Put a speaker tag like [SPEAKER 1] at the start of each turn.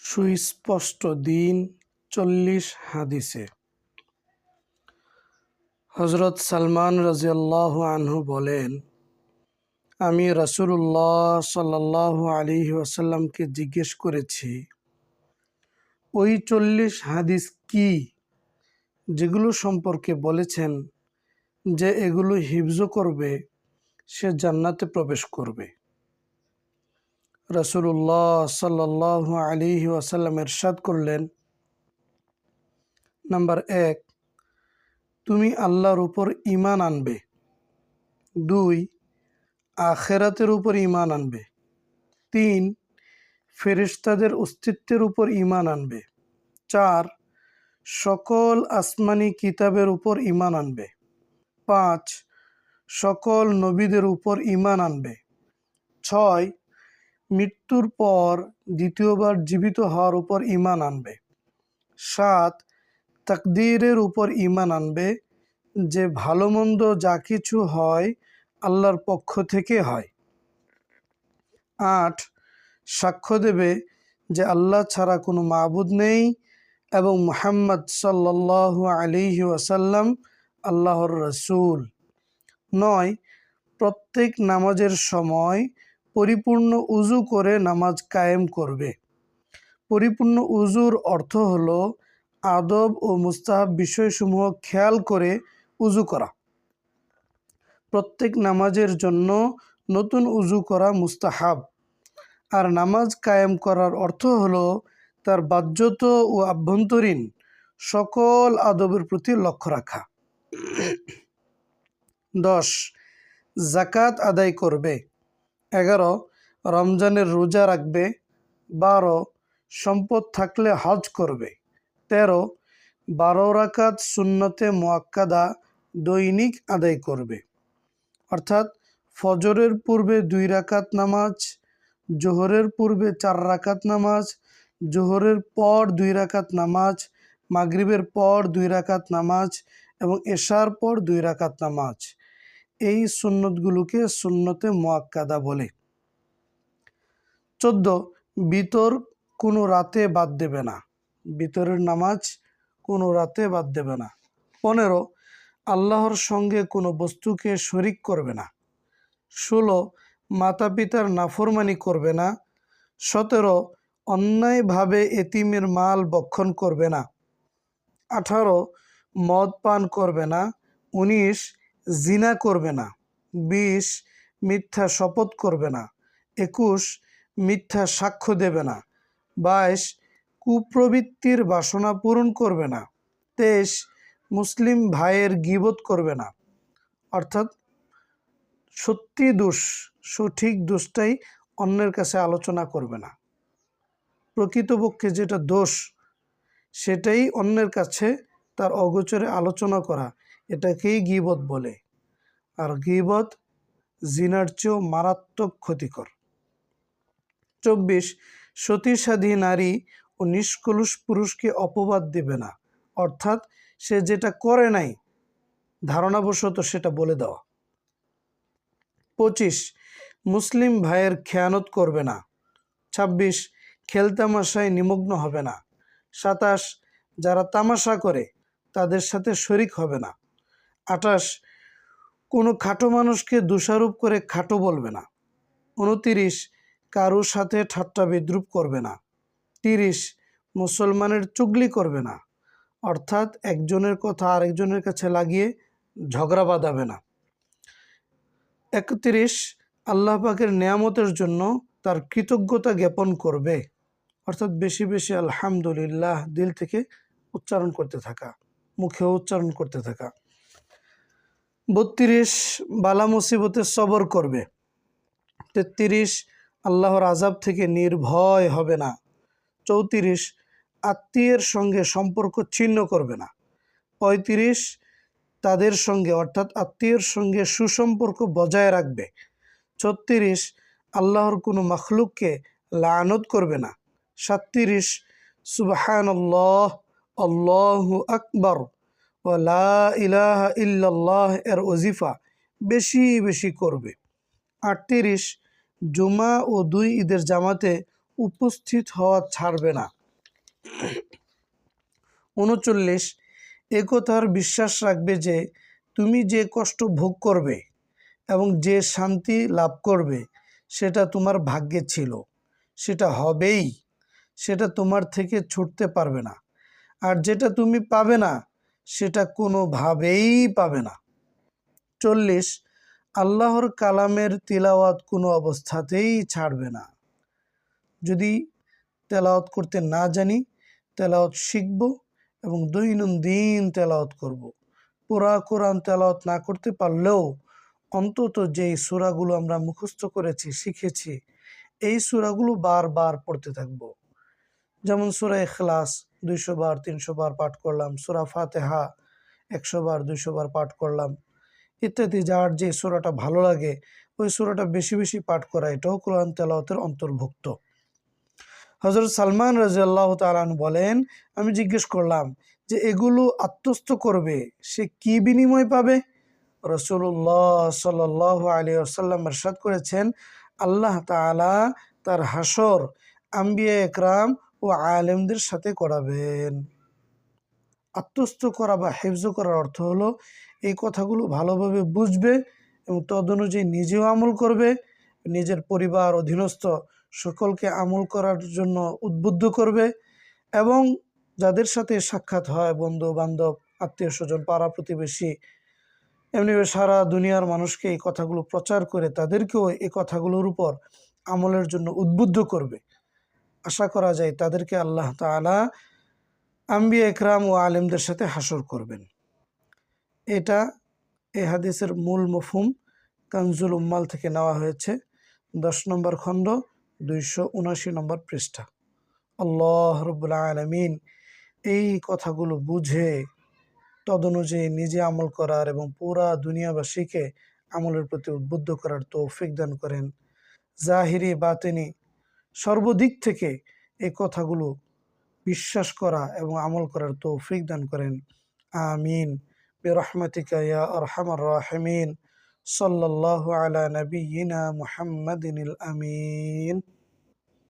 [SPEAKER 1] সুস্পষ্ট দিন ৪০ হাদিসে হযরত সালমান রাদিয়াল্লাহু আনহু বলেন, আমি রাসূলুল্লাহ সাল্লাল্লাহু আলাইহি ওয়াসাল্লামকে জিজ্ঞেস করেছি, ওই ৪০ হাদিস কি যেগুলো সম্পর্কে বলেছেন যে এগুলো হিফজ করবে সে জান্নাতে প্রবেশ করবে। রাসূলুল্লাহ সাল্লাল্লাহু আলাইহি ওয়াসাল্লাম ইরশাদ করলেন, নাম্বার ১, তুমি আল্লাহর উপর ঈমান আনবে। ২, আখিরাতের উপর ঈমান আনবে। ৩, ফেরেশতাদের অস্তিত্বের উপর ঈমান আনবে। ৪, সকল আসমানি কিতাবের উপর ঈমান আনবে। ৫, সকল নবীদের উপর ঈমান আনবে। ৬, মৃত্যুর পর দ্বিতীয়বার জীবিত হওয়ার উপর ঈমান আনবে। ৭, তাকদীরের উপর ঈমান আনবে, যে ভালো মন্দ যা কিছু হয় আল্লাহর পক্ষ থেকে হয়। ৮, সাক্ষ্য দেবে যে আল্লাহ ছাড়া কোনো মাবুদ নেই এবং মুহাম্মদ সাল্লাল্লাহু আলাইহি ওয়াসাল্লাম আল্লাহর রাসূল। ৯, প্রত্যেক নামাজের সময় পরিপূর্ণ উযু করে নামাজ কায়েম করবে। পরিপূর্ণ উযুর অর্থ হলো আদব ও মুস্তাহাব বিষয়সমূহ খেয়াল করে উযু করা। প্রত্যেক নামাজের জন্য নতুন উযু করা মুস্তাহাব। আর নামাজ কায়েম করার অর্থ হলো তার বাহ্যত ও আভ্যন্তরীণ সকল আদবের প্রতি লক্ষ্য রাখা। ১০, যাকাত আদায় করবে। ১১, রমজানের রোজা রাখবে। ১২, সম্পদ থাকলে হজ করবে। ১৩, ১২ রাকাত সুন্নতে মুআক্কাদা দৈনিক আদায় করবে, অর্থাৎ ফজরের পূর্বে ২ রাকাত নামাজ, জোহরের পূর্বে ৪ রাকাত নামাজ, জোহরের পর ২ রাকাত নামাজ, মাগরিবের পর ২ রাকাত নামাজ এবং এশার পর ২ রাকাত নামাজ। এই সুন্নতগুলোকে সুন্নতে মুআক্কাদা বলে। ১৪, বিতর কোনো রাতে বাদ দেবে না। বিতরের নামাজ কোনো রাতে বাদ দেবে না। ১৫, আল্লাহর সঙ্গে কোনো বস্তুকে শরিক করবে না। ১৬, মাতা পিতার নাফরমানি করবে না। ১৭, অন্যায়ভাবে এতিমের মাল ভক্ষণ করবে না। ১৮, মদ পান করবে না। ১৯, জিনা করবে না। ২০, মিথ্যা শপথ করবে না। ২১, মিথ্যা সাক্ষ্য দেবে না। ২২, কুপ্রবৃত্তির বাসনা পূরণ করবে না। ২৩, মুসলিম ভাইয়ের গীবত করবে না, অর্থাৎ সঠিক দোষটাই অন্যের কাছে আলোচনা করবে না। প্রকৃতপক্ষে যেটা দোষ সেটাই অন্যের কাছে তার অগোচরে আলোচনা করা, এটাকেই গীবত বলে। আর গীবত জিনার চেয়েও মারাত্মক ক্ষতিকর। ২৪, সতীসাধী নারী ও নিষ্কলুষ পুরুষকে অপবাদ দেবে না, অর্থাৎ সে যেটা করে নাই ধারণাবশত সেটা বলে দেওয়া। ২৫, মুসলিম ভাইয়ের খেয়ানত করবে না। ২৬, খেলতামাশায় নিমগ্ন হবে না। ২৭, যারা তামাশা করে তাদের সাথে শরিক হবে না। ২৮, কোনো খাটো মানুষকে দোষারোপ করে খাটো বলবে না। ২৯, কারোর সাথে ঠাট্টা বিদ্রুপ করবে না। ৩০, মুসলমানের চুগলি করবে না, অর্থাৎ একজনের কথা আরেকজনের কাছে লাগিয়ে ঝগড়া বাঁধাবে না। ৩১, আল্লাহ পাকের নেয়ামতের জন্য তার কৃতজ্ঞতা জ্ঞাপন করবে, অর্থাৎ বেশি বেশি আলহামদুলিল্লাহ দিল থেকে উচ্চারণ করতে থাকা, মুখেও উচ্চারণ করতে থাকা। ৩২, বালা মুসিবতে সবর করবে। ৩৩, আল্লাহর আযাব থেকে নির্ভয় হবে না। ৩৪, আত্মীয়ের সঙ্গে সম্পর্ক ছিন্ন করবে না। ৩৫, তাদের সঙ্গে অর্থাৎ আত্মীয়ের সঙ্গে সুসম্পর্ক বজায় রাখবে। ৩৬, আল্লাহর কোনো মাখলুককে লানত করবে না। ৩৭, সুবহানাল্লাহ, আল্লাহু আকবার ওয়া লা ইলাহা ইল্লাল্লাহ এর ওজিফা বেশি বেশি করবে। ৩৮, জুমা ও ২ ঈদের জামাতে উপস্থিত হওয়া ছাড়বে না। 39, একথার বিশ্বাস রাখবে যে তুমি যে কষ্ট ভোগ করবে এবং যে শান্তি লাভ করবে সেটা তোমার ভাগ্যে ছিল, সেটা হবেই, সেটা তোমার থেকে ছুটতে পারবে না। আর যেটা তুমি পাবে না সেটা কোনোভাবেই পাবে না। 40, আল্লাহর কালামের তিলাওয়াত কোনো অবস্থাতেই ছাড়বে না। যদি তেলাওয়াত করতে না জানি, তেলাওয়াত শিখব এবং দৈনন্দিন তেলাওয়াত করব। পুরা কোরআন তেলাওয়াত না করতে পারলেও অন্তত যেই সূরাগুলো আমরা মুখস্থ করেছি, শিখেছি, এই সূরাগুলো বারবার পড়তে থাকব। যেমন সূরা ইখলাস 200 বার 300 বার পাঠ করলাম, সূরা ফাতিহা 100 বার 200 বার পাঠ করলাম ইত্যাদি। যার যে সূরাটা ভালো লাগে ওই সূরাটা বেশি বেশি পাঠ করা, এটাও কোরআন তেলাওয়াতের অন্তর্ভুক্ত। হযরত সালমান রাদিয়াল্লাহু তাআলা আনহু বলেন, আমি জিজ্ঞেস করলাম যে এগুলো আত্মস্থ করবে সে কি বিনিময় পাবে? রাসূলুল্লাহ সাল্লাল্লাহু আলাইহি ওয়াসাল্লাম ইরশাদ করেছেন, আল্লাহ তাআলা তার হাসর আম্বিয়া একরাম ও আলেমদের সাথে করাবেন। আত্মস্থ করা বা হিফজ করার অর্থ হলো এই কথাগুলো ভালোভাবে বুঝবে এবং তদনুযায়ী নিজেও আমল করবে, নিজের পরিবার অধীনস্থ সকলকে আমল করার জন্য উদ্বুদ্ধ করবে এবং যাদের সাথে সাক্ষাৎ হয়, বন্ধু বান্ধব, আত্মীয় স্বজন, পাড়া প্রতিবেশী, এমনিভাবে সারা দুনিয়ার মানুষকে এই কথাগুলো প্রচার করে তাদেরকেও এই কথাগুলোর উপর আমলের জন্য উদ্বুদ্ধ করবে। আশা করা যায় তাদেরকে আল্লাহ তাআলা আম্বিয়া একরাম ও আলেমদের সাথে হাসর করবেন। এটা এই হাদিসের মূল মফহুম কানজুল উম্মাল থেকে নেওয়া হয়েছে, 10 নম্বর খণ্ড 279 নম্বর পৃষ্ঠা। আল্লাহ রাব্বুল আলামিন এই কথাগুলো বুঝে তদনুযায়ী নিজে আমল করার এবং পুরা দুনিয়াবাসীকে আমলের প্রতি উদ্বুদ্ধ করার তৌফিক দান করেন। জাহিরি বাতিনি সর্বদিক থেকে এই কথাগুলো বিশ্বাস করা এবং আমল করার তৌফিক দান করেন। আমিন বিরহমাতিকা ইয়া আরহামার রাহিমিন। সাল্লাল্লাহু আলা নবিয়িনা মুহাম্মাদিনিল আমিন।